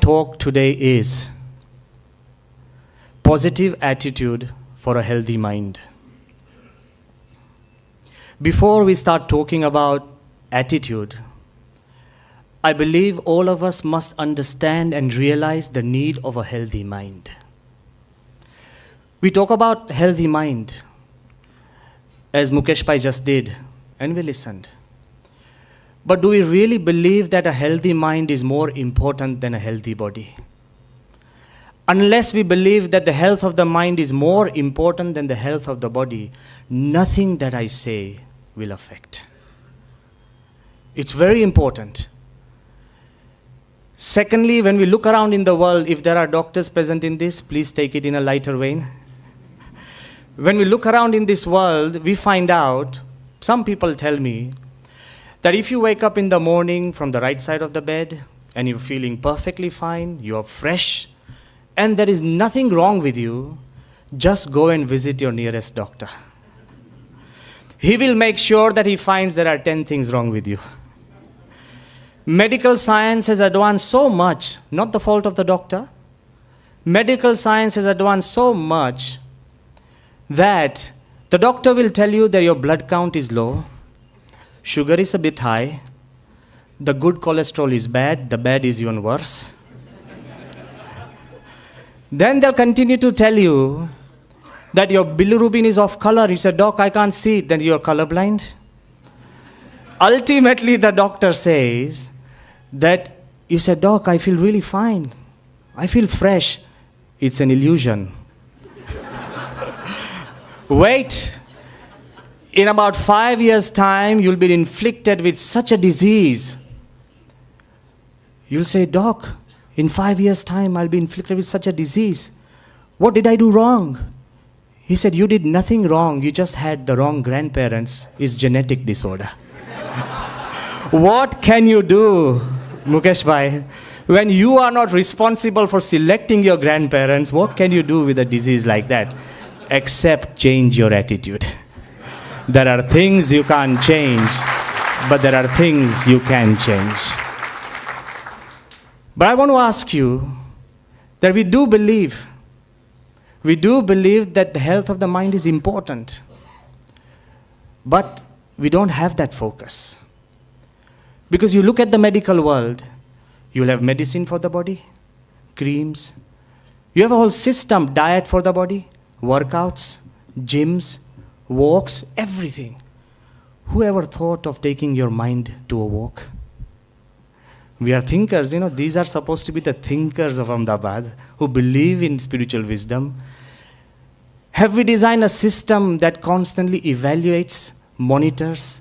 Talk today is positive attitude for a healthy mind. Before we start talking about attitude, I believe all of us must understand and realize the need of a healthy mind. We talk about healthy mind, as Mukesh Bhai just did, and we listened. But do we really believe that a healthy mind is more important than a healthy body? Unless we believe that the health of the mind is more important than the health of the body, nothing that I say will affect. It's very important. Secondly, when we look around in the world, if there are doctors present in this, please take it in a lighter vein. When we look around in this world, we find out, some people tell me, that if you wake up in the morning from the right side of the bed and you're feeling perfectly fine, you're fresh, and there is nothing wrong with you, just go and visit your nearest doctor. He will make sure that he finds there are 10 things wrong with you. Medical science has advanced so much, not the fault of the doctor. Medical science has advanced so much that the doctor will tell you that your blood count is low, sugar is a bit high, the good cholesterol is bad, the bad is even worse. Then they'll continue to tell you that your bilirubin is off color. You say, Doc, I can't see it. Then you're colorblind. Ultimately, the doctor says that you said, Doc, I feel really fine. I feel fresh. It's an illusion. Wait. In about 5 years' time, you'll be inflicted with such a disease. You'll say, Doc, in 5 years' time, I'll be inflicted with such a disease. What did I do wrong? He said, you did nothing wrong. You just had the wrong grandparents. It's genetic disorder. What can you do, Mukesh Bhai? When you are not responsible for selecting your grandparents, what can you do with a disease like that? Except change your attitude. There are things you can't change, but there are things you can change. But I want to ask you that we do believe that the health of the mind is important, but we don't have that focus. Because you look at the medical world, you'll have medicine for the body, creams, you have a whole system, diet for the body, workouts, gyms, walks, everything. Who ever thought of taking your mind to a walk? We are thinkers, these are supposed to be the thinkers of Ahmedabad who believe in spiritual wisdom. Have we designed a system that constantly evaluates, monitors,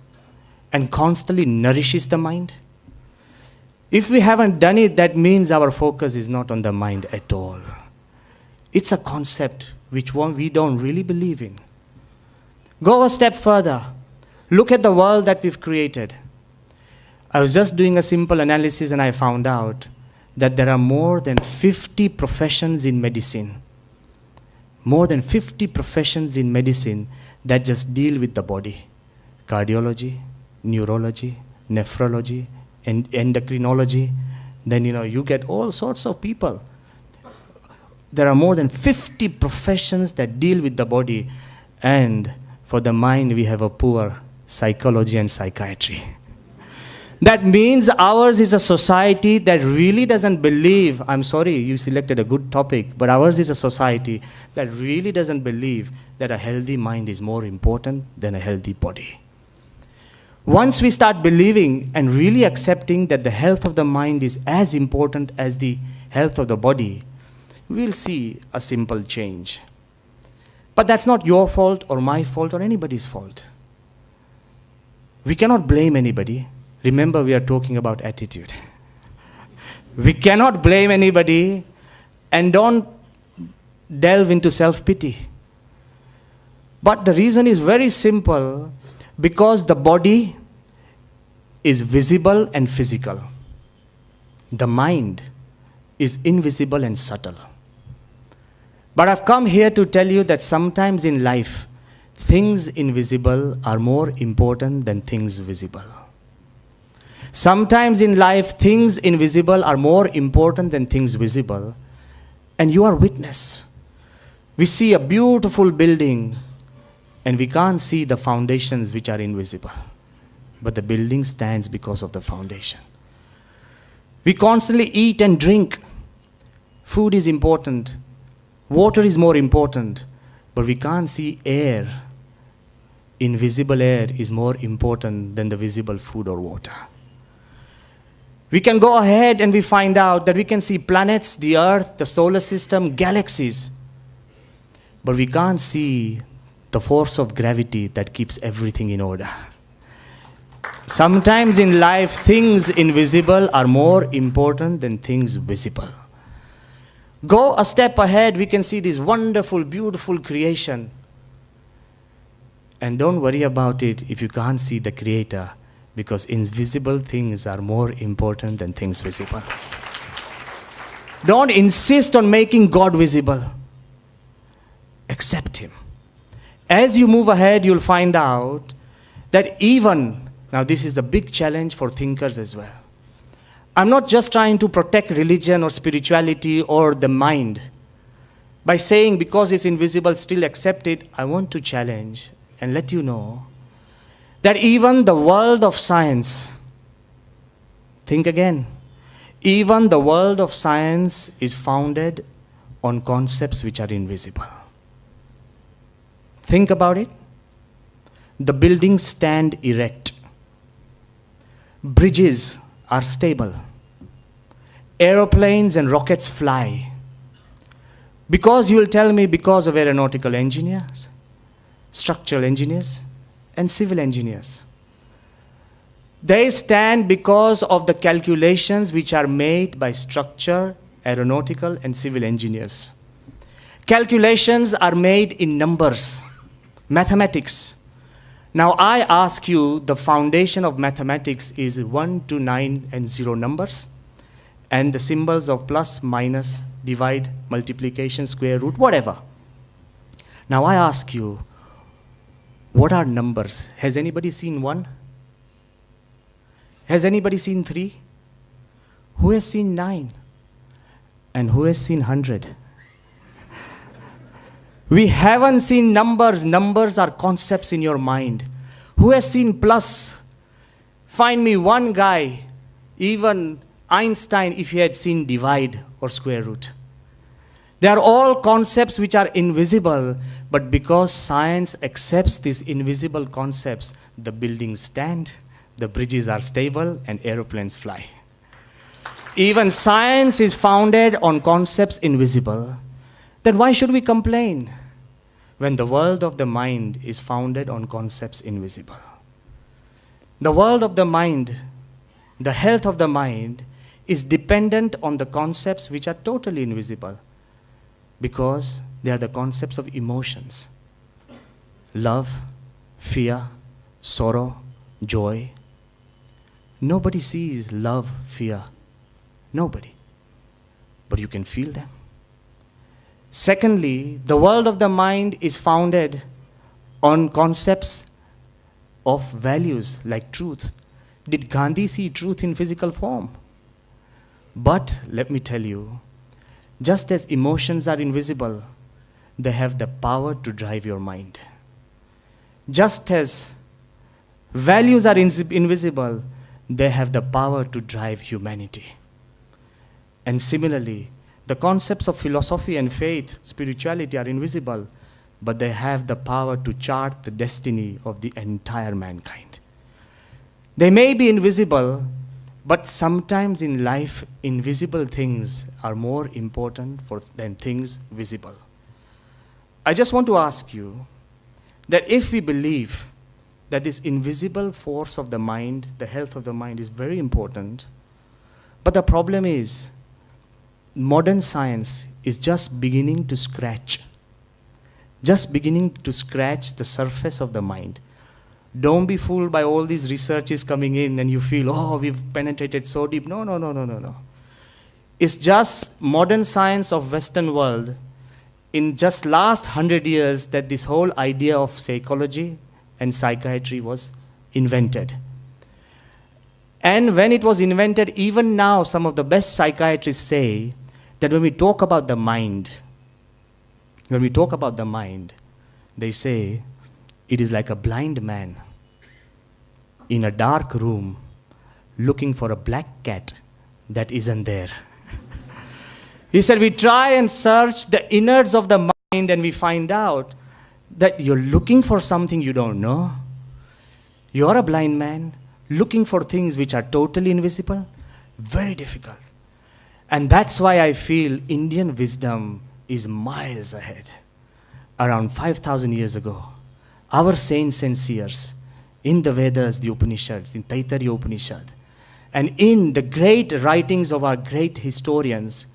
and constantly nourishes the mind? If we haven't done it, that means our focus is not on the mind at all. It's a concept which we don't really believe in. Go a step further. Look at the world that we've created. I was just doing a simple analysis and I found out that there are more than 50 professions in medicine. More than 50 professions in medicine that just deal with the body. Cardiology, neurology, nephrology, endocrinology. Then, you get all sorts of people. There are more than 50 professions that deal with the body, and for the mind, we have a poor psychology and psychiatry. That means ours is a society that really doesn't believe, I'm sorry, you selected a good topic, but ours is a society that really doesn't believe that a healthy mind is more important than a healthy body. Once we start believing and really accepting that the health of the mind is as important as the health of the body, we'll see a simple change. But that's not your fault or my fault or anybody's fault. We cannot blame anybody. Remember, we are talking about attitude. We cannot blame anybody, and don't delve into self-pity. But the reason is very simple, because the body is visible and physical. The mind is invisible and subtle. But I've come here to tell you that sometimes in life, things invisible are more important than things visible. Sometimes in life, things invisible are more important than things visible. And you are witness. We see a beautiful building, and we can't see the foundations which are invisible. But the building stands because of the foundation. We constantly eat and drink. Food is important. Water is more important. But we can't see air. Invisible air is more important than the visible food or water. We can go ahead and we find out that we can see planets, the Earth, the solar system, galaxies. But we can't see the force of gravity that keeps everything in order. Sometimes in life, things invisible are more important than things visible. Go a step ahead, we can see this wonderful, beautiful creation. And don't worry about it if you can't see the Creator, because invisible things are more important than things visible. Don't insist on making God visible. Accept Him. As you move ahead, you'll find out that even, now this is a big challenge for thinkers as well. I'm not just trying to protect religion or spirituality or the mind. By saying because it's invisible, still accept it, I want to challenge and let you know that even the world of science, think again, even the world of science is founded on concepts which are invisible. Think about it. The buildings stand erect. Bridges are stable. Aeroplanes and rockets fly. Because you will tell me because of aeronautical engineers, structural engineers, and civil engineers. They stand because of the calculations which are made by structure, aeronautical, and civil engineers. Calculations are made in numbers, mathematics. Now I ask you, the foundation of mathematics is 1 to 9 and 0 numbers, and the symbols of plus, minus, divide, multiplication, square root, whatever. Now I ask you, what are numbers? Has anybody seen 1? Has anybody seen 3? Who has seen 9? And who has seen 100? We haven't seen numbers. Numbers are concepts in your mind. Who has seen plus? Find me one guy, even Einstein, if he had seen divide or square root. They are all concepts which are invisible, but because science accepts these invisible concepts, the buildings stand, the bridges are stable, and aeroplanes fly. Even science is founded on concepts invisible. Then why should we complain when the world of the mind is founded on concepts invisible? The world of the mind, the health of the mind, is dependent on the concepts which are totally invisible, because they are the concepts of emotions. Love, fear, sorrow, joy. Nobody sees love, fear. Nobody. But you can feel them. Secondly, the world of the mind is founded on concepts of values like truth. Did Gandhi see truth in physical form? But let me tell you, just as emotions are invisible, they have the power to drive your mind. Just as values are invisible, they have the power to drive humanity. And similarly, the concepts of philosophy and faith, spirituality are invisible, but they have the power to chart the destiny of the entire mankind. They may be invisible, but sometimes in life, invisible things are more important than things visible. I just want to ask you that if we believe that this invisible force of the mind, the health of the mind, is very important, but the problem is, modern science is just beginning to scratch the surface of the mind. Don't be fooled by all these researches coming in and you feel, oh, we've penetrated so deep. No. It's just modern science of Western world in just last 100 years that this whole idea of psychology and psychiatry was invented. And when it was invented, even now, some of the best psychiatrists say that when we talk about the mind, they say it is like a blind man in a dark room looking for a black cat that isn't there. He said, we try and search the innards of the mind and we find out that you're looking for something you don't know. You're a blind man looking for things which are totally invisible. Very difficult. And that's why I feel Indian wisdom is miles ahead. Around 5,000 years ago, our saints and seers, in the Vedas, the Upanishads, in Taittiriya Upanishad, and in the great writings of our great historians,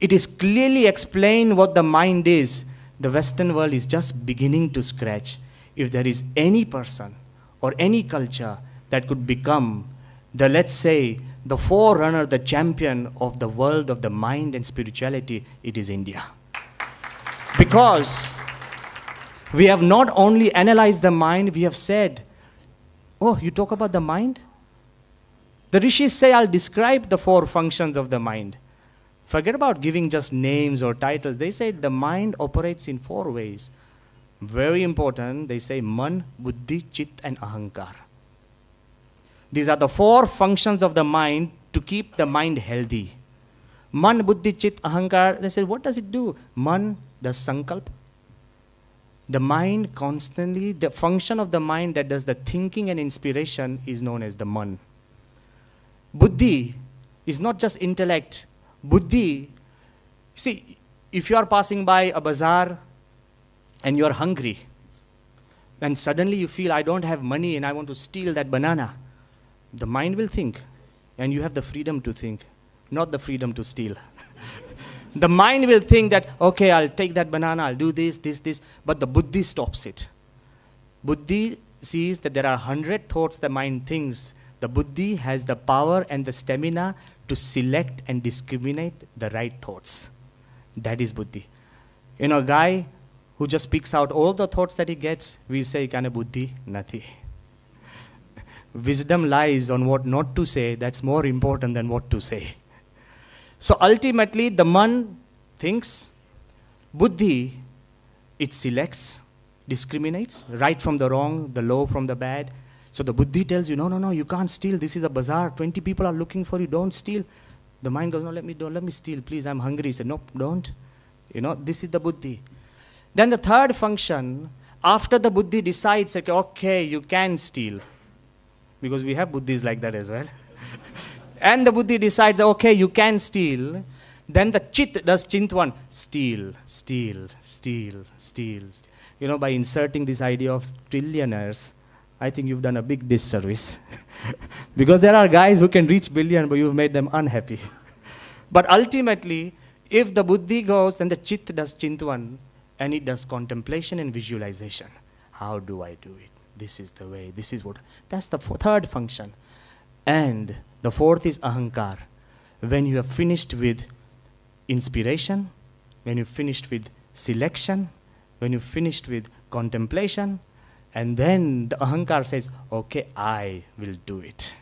it is clearly explained what the mind is. The Western world is just beginning to scratch. If there is any person or any culture that could become the, let's say, the forerunner, the champion of the world of the mind and spirituality, it is India. Because we have not only analyzed the mind, we have said, oh, you talk about the mind? The rishis say, I'll describe the 4 functions of the mind. Forget about giving just names or titles. They say the mind operates in 4 ways. Very important, they say man, buddhi, chit and ahankar. These are the 4 functions of the mind to keep the mind healthy. Man, buddhi, chit, ahankar, they say, what does it do? Man does sankalp. The mind constantly, the function of the mind that does the thinking and inspiration is known as the man. Buddhi is not just intellect. Buddhi, see, if you are passing by a bazaar and you are hungry, and suddenly you feel, I don't have money and I want to steal that banana, the mind will think, and you have the freedom to think, not the freedom to steal. The mind will think that, okay, I'll take that banana, I'll do this, but the buddhi stops it. Buddhi sees that there are 100 thoughts the mind thinks. The buddhi has the power and the stamina to select and discriminate the right thoughts. That is buddhi. You know, a guy who just picks out all the thoughts that he gets, we say, kana buddhi, nathi. Wisdom lies on what not to say. That's more important than what to say. So ultimately, the man thinks, buddhi, it selects, discriminates, right from the wrong, the low from the bad. So the buddhi tells you, no, you can't steal. This is a bazaar. 20 people are looking for you. Don't steal. The mind goes, no, don't let me steal. Please, I'm hungry. He said, nope, don't. You know, this is the buddhi. Then the third function, after the buddhi decides, okay, you can steal. Because we have buddhis like that as well. And the buddhi decides, okay, you can steal. Then the chit does chintwan, steal. You know, by inserting this idea of trillionaires, I think you've done a big disservice. Because there are guys who can reach billion, but you've made them unhappy. But ultimately, if the buddhi goes, then the chit does chintwan, and it does contemplation and visualization. How do I do it? This is the way, this is what. That's the third function. And the fourth is ahankar. When you have finished with inspiration, when you've finished with selection, when you've finished with contemplation, and then the ahankar says, okay, I will do it.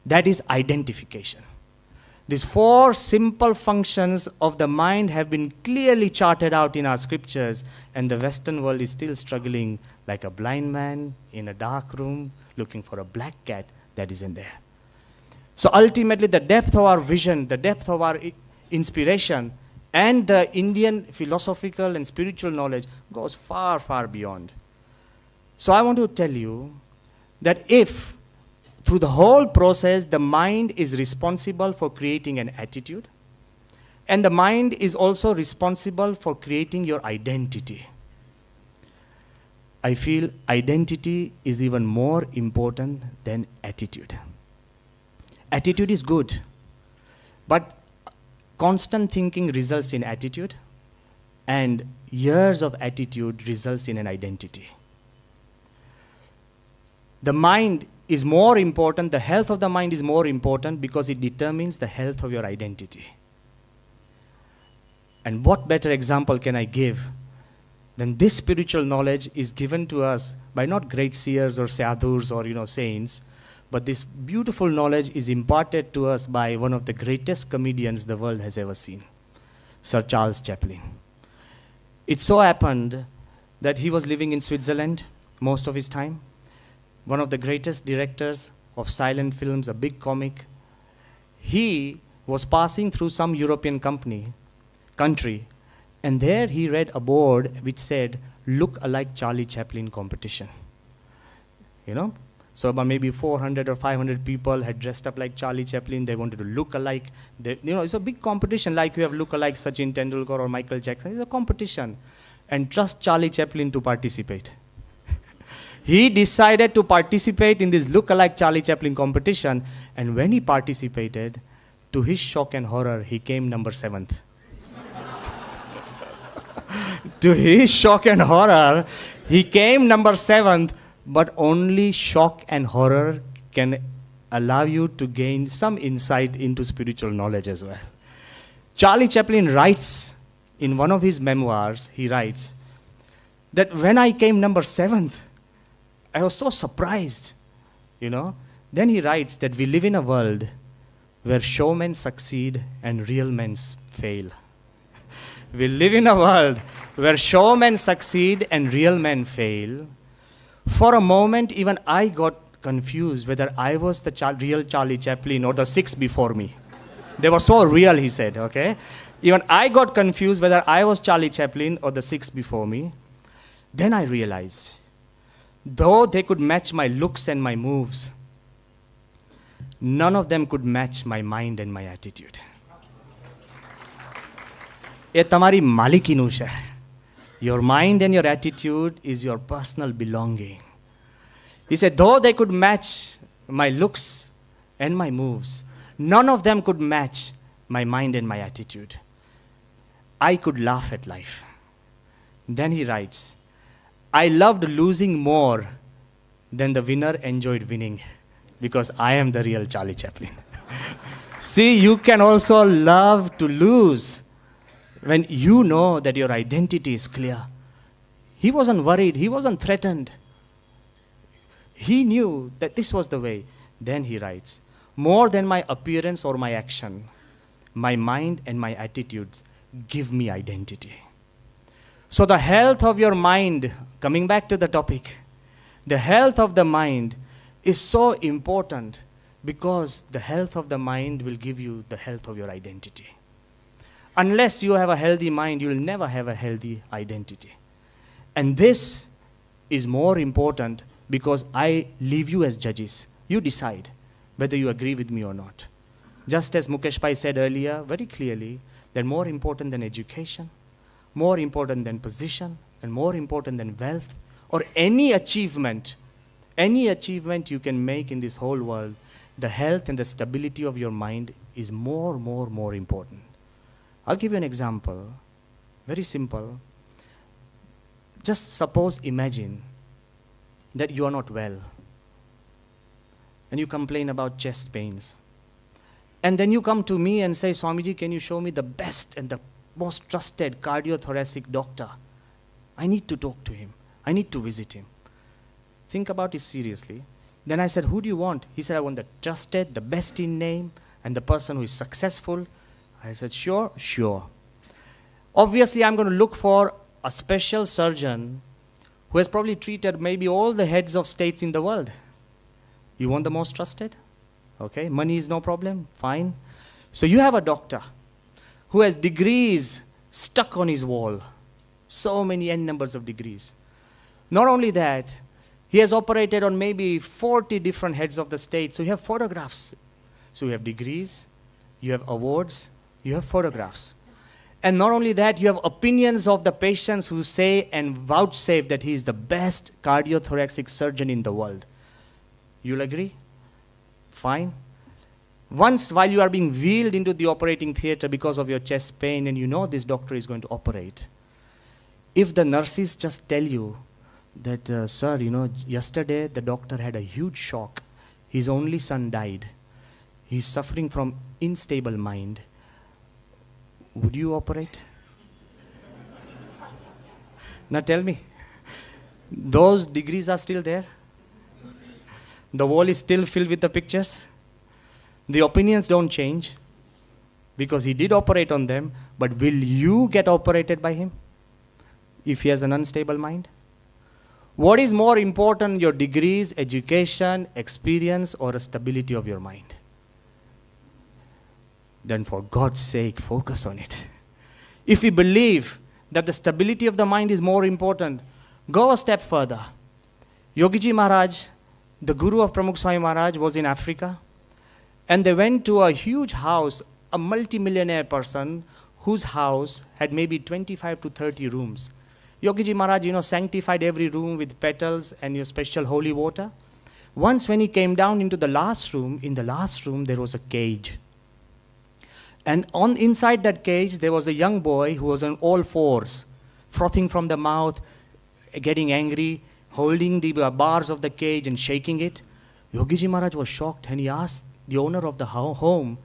That is identification. These 4 simple functions of the mind have been clearly charted out in our scriptures, and the Western world is still struggling like a blind man in a dark room looking for a black cat that is in there. So ultimately, the depth of our vision, the depth of our inspiration, and the Indian philosophical and spiritual knowledge goes far, far beyond. So I want to tell you that if through the whole process, the mind is responsible for creating an attitude, and the mind is also responsible for creating your identity. I feel identity is even more important than attitude. Attitude is good, but constant thinking results in attitude, and years of attitude results in an identity. The mind is more important, the health of the mind is more important because it determines the health of your identity. And what better example can I give than this spiritual knowledge is given to us by not great seers or sadhus or saints, But this beautiful knowledge is imparted to us by one of the greatest comedians the world has ever seen, Sir Charles Chaplin. It so happened that he was living in Switzerland most of his time, one of the greatest directors of silent films, a big comic. He was passing through some European country, and there he read a board which said, "Look-alike Charlie Chaplin competition." You know? So about maybe 400 or 500 people had dressed up like Charlie Chaplin. They wanted to look alike. It's a big competition, like you have look-alike Sachin Tendulkar or Michael Jackson. It's a competition. And trust Charlie Chaplin to participate. He decided to participate in this look-alike Charlie Chaplin competition, and when he participated, to his shock and horror, he came number 7th. To his shock and horror, he came number 7th, but only shock and horror can allow you to gain some insight into spiritual knowledge as well. Charlie Chaplin writes in one of his memoirs, he writes that when I came number 7th, I was so surprised, you know. Then he writes that we live in a world where showmen succeed and real men fail. We live in a world where showmen succeed and real men fail. For a moment, even I got confused whether I was the real Charlie Chaplin or the 6 before me. They were so real, he said, okay? Even I got confused whether I was Charlie Chaplin or the 6 before me. Then I realized, though they could match my looks and my moves, none of them could match my mind and my attitude. એ તમારી માલિકીનું છે. Your mind and your attitude is your personal belonging. He said, though they could match my looks and my moves, none of them could match my mind and my attitude. I could laugh at life. Then he writes, I loved losing more than the winner enjoyed winning, because I am the real Charlie Chaplin. See, you can also love to lose when you know that your identity is clear. He wasn't worried. He wasn't threatened. He knew that this was the way. Then he writes, more than my appearance or my action, my mind and my attitudes give me identity. So the health of your mind, coming back to the topic, the health of the mind is so important, because the health of the mind will give you the health of your identity. Unless you have a healthy mind, you will never have a healthy identity. And this is more important, because I leave you as judges. You decide whether you agree with me or not. Just as Mukesh Bhai said earlier very clearly, that more important than education, more important than position, and more important than wealth, or any achievement you can make in this whole world, the health and the stability of your mind is more important. I'll give you an example, very simple. Just imagine that you are not well, and you complain about chest pains. And then you come to me and say, Swamiji, can you show me the best and the most trusted cardiothoracic doctor? I need to talk to him. I need to visit him. Think about it seriously. Then I said, who do you want? He said, I want the trusted, the best in name, and the person who is successful. I said, sure. Obviously, I'm going to look for a special surgeon who has probably treated maybe all the heads of states in the world. You want the most trusted? Okay, money is no problem, fine. So you have a doctor who has degrees stuck on his wall. So many n numbers of degrees. Not only that, he has operated on maybe 40 different heads of the state. So you have photographs. So you have degrees, you have awards, you have photographs. And not only that, you have opinions of the patients who say and vouchsafe that he is the best cardiothoracic surgeon in the world. You'll agree? Fine. Once, while you are being wheeled into the operating theater because of your chest pain and you know this doctor is going to operate, if the nurses just tell you that, sir, yesterday the doctor had a huge shock. His only son died. He's suffering from unstable mind. Would you operate? Now tell me, those degrees are still there? The wall is still filled with the pictures. The opinions don't change because he did operate on them, but will you get operated by him if he has an unstable mind? What is more important, your degrees, education, experience, or a stability of your mind? Then for God's sake, focus on it. If we believe that the stability of the mind is more important, go a step further. Yogiji Maharaj, the guru of Pramukh Swami Maharaj, was in Africa, and they went to a huge house, a multimillionaire person whose house had maybe 25 to 30 rooms. Yogiji Maharaj, sanctified every room with petals and your special holy water. Once when he came down into the last room, in the last room there was a cage. And inside that cage there was a young boy who was on all fours, frothing from the mouth, getting angry, holding the bars of the cage and shaking it. Yogiji Maharaj was shocked and he asked the owner of the home,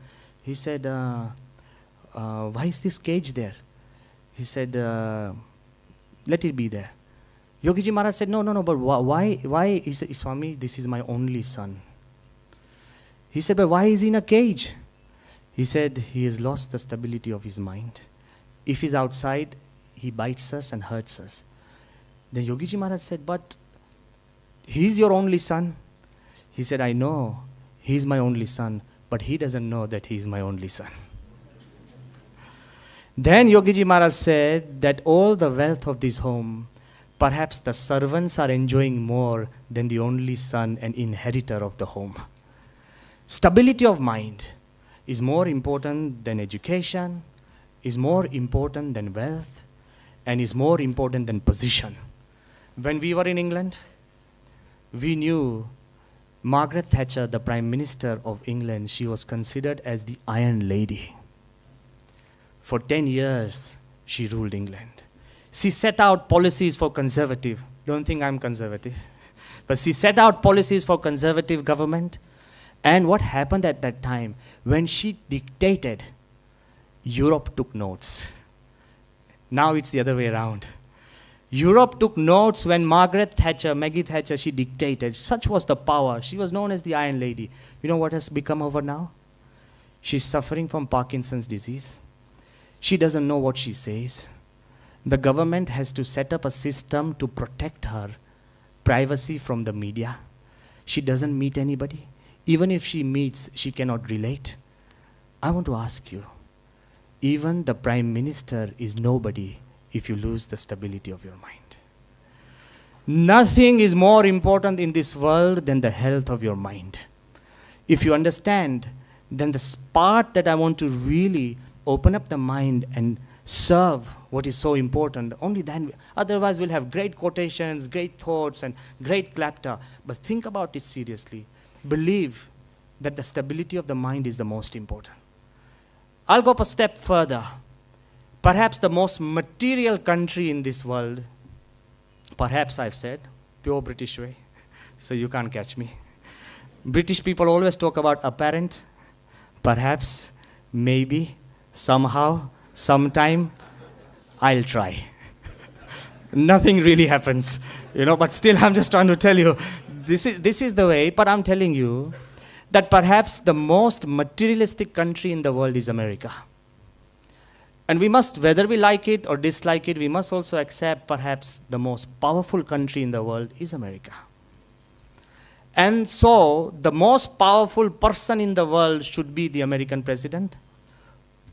he said, why is this cage there? He said, let it be there. Yogiji Maharaj said, no, but why? He said, Swami, this is my only son. He said, but why is he in a cage? He said, he has lost the stability of his mind. If he's outside, he bites us and hurts us. Then Yogiji Maharaj said, but he's your only son. He said, I know, he's my only son, but he doesn't know that he's my only son. Then Yogiji Maharaj said that all the wealth of this home, perhaps the servants are enjoying more than the only son and inheritor of the home. Stability of mind is more important than education, is more important than wealth, and is more important than position. When we were in England, we knew Margaret Thatcher, the Prime Minister of England, she was considered as the Iron Lady. For 10 years, she ruled England. She set out policies for conservative. Don't think I'm conservative. But she set out policies for conservative government. And what happened at that time? When she dictated, Europe took notes. Now it's the other way around. Europe took notes when Maggie Thatcher, she dictated. Such was the power. She was known as the Iron Lady. You know what has become of her now? She's suffering from Parkinson's disease. She doesn't know what she says. The government has to set up a system to protect her privacy from the media. She doesn't meet anybody. Even if she meets, she cannot relate. I want to ask you, even the Prime Minister is nobody if you lose the stability of your mind. Nothing is more important in this world than the health of your mind. If you understand, then the part that I want to really open up the mind and serve what is so important, only then, otherwise we'll have great quotations, great thoughts, and great clapter. But think about it seriously. Believe that the stability of the mind is the most important. I'll go up a step further. Perhaps the most material country in this world, perhaps I've said, pure British way, so you can't catch me. British people always talk about apparent, perhaps, maybe, somehow, sometime, I'll try. Nothing really happens, but still I'm just trying to tell you, this is the way, but I'm telling you that perhaps the most materialistic country in the world is America. And we must, whether we like it or dislike it, we must also accept perhaps the most powerful country in the world is America. And so, the most powerful person in the world should be the American president.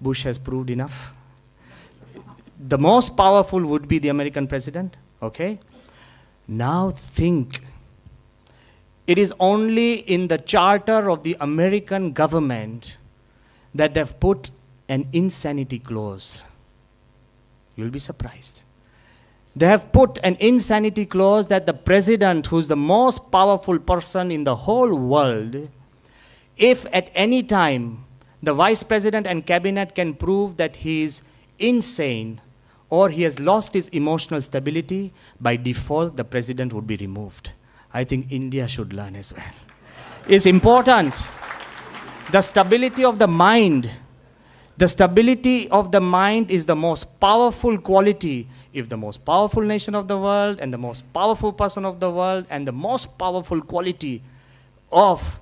Bush has proved enough. The most powerful would be the American president, okay? Now think. It is only in the charter of the American government that they've put an insanity clause. You'll be surprised. They have put an insanity clause that the president, who's the most powerful person in the whole world, if at any time the vice president and cabinet can prove that he is insane or he has lost his emotional stability, by default the president would be removed. I think India should learn as well. It's important. The stability of the mind. The stability of the mind is the most powerful quality. If the most powerful nation of the world and the most powerful person of the world and the most powerful quality of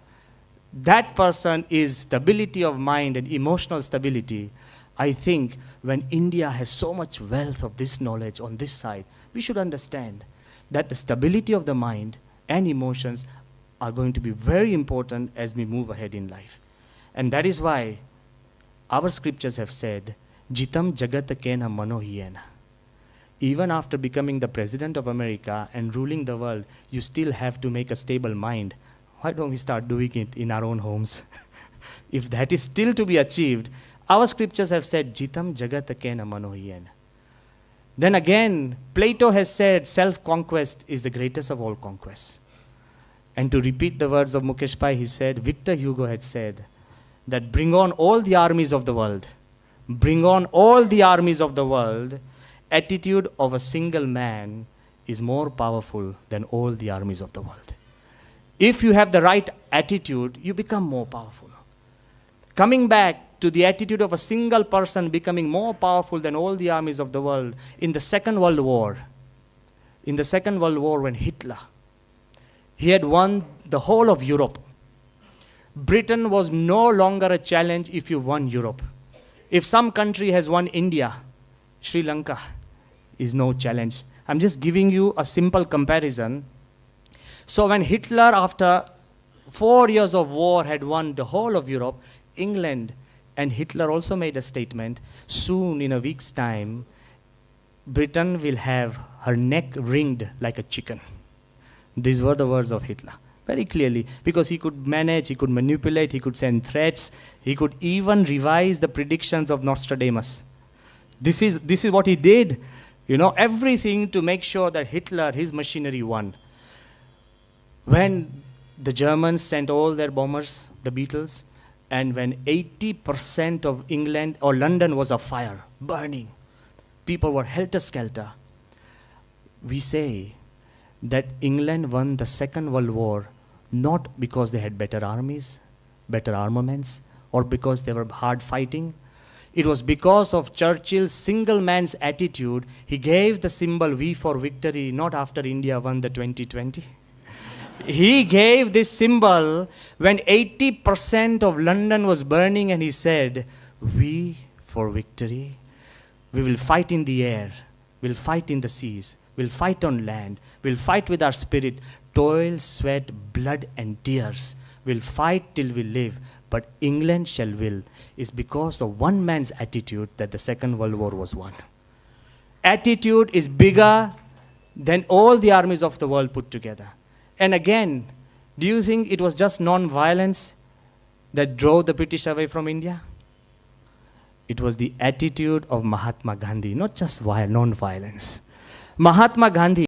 that person is stability of mind and emotional stability, I think when India has so much wealth of this knowledge on this side, we should understand that the stability of the mind and emotions are going to be very important as we move ahead in life. And that is why our scriptures have said, Jitam Jagat Kena Manohiyena. Even after becoming the President of America and ruling the world, you still have to make a stable mind. Why don't we start doing it in our own homes? If that is still to be achieved, our scriptures have said, Jitam Jagat Kena Manohiyena. Then again, Plato has said, self-conquest is the greatest of all conquests. And to repeat the words of Mukesh Bhai, he said, Victor Hugo had said, that bring on all the armies of the world. Bring on all the armies of the world. Attitude of a single man is more powerful than all the armies of the world. If you have the right attitude, you become more powerful. Coming back to the attitude of a single person becoming more powerful than all the armies of the world, in the Second World War, when Hitler, he had won the whole of Europe. Britain was no longer a challenge if you won Europe. If some country has won India, Sri Lanka is no challenge. I'm just giving you a simple comparison. So when Hitler, after 4 years of war, had won the whole of Europe, England, and Hitler also made a statement, soon in a week's time, Britain will have her neck ringed like a chicken. These were the words of Hitler, very clearly, because he could manage, he could manipulate, he could send threats, he could even revise the predictions of Nostradamus. This is what he did, you know, everything to make sure that Hitler, his machinery won. When the Germans sent all their bombers, the Beatles, and when 80% of England or London was afire, burning, people were helter-skelter, we say that England won the Second World War not because they had better armies, better armaments, or because they were hard fighting. It was because of Churchill's single man's attitude. He gave the symbol V for victory not after India won the 2020. He gave this symbol when 80% of London was burning, and he said, V for victory. We will fight in the air, we'll fight in the seas, we'll fight on land, we'll fight with our spirit, toil, sweat, blood and tears. We'll fight till we live, but England shall will. Is because of one man's attitude that the Second World War was won. Attitude is bigger than all the armies of the world put together. And again, do you think it was just non-violence that drove the British away from India? It was the attitude of Mahatma Gandhi, not just non-violence. Mahatma Gandhi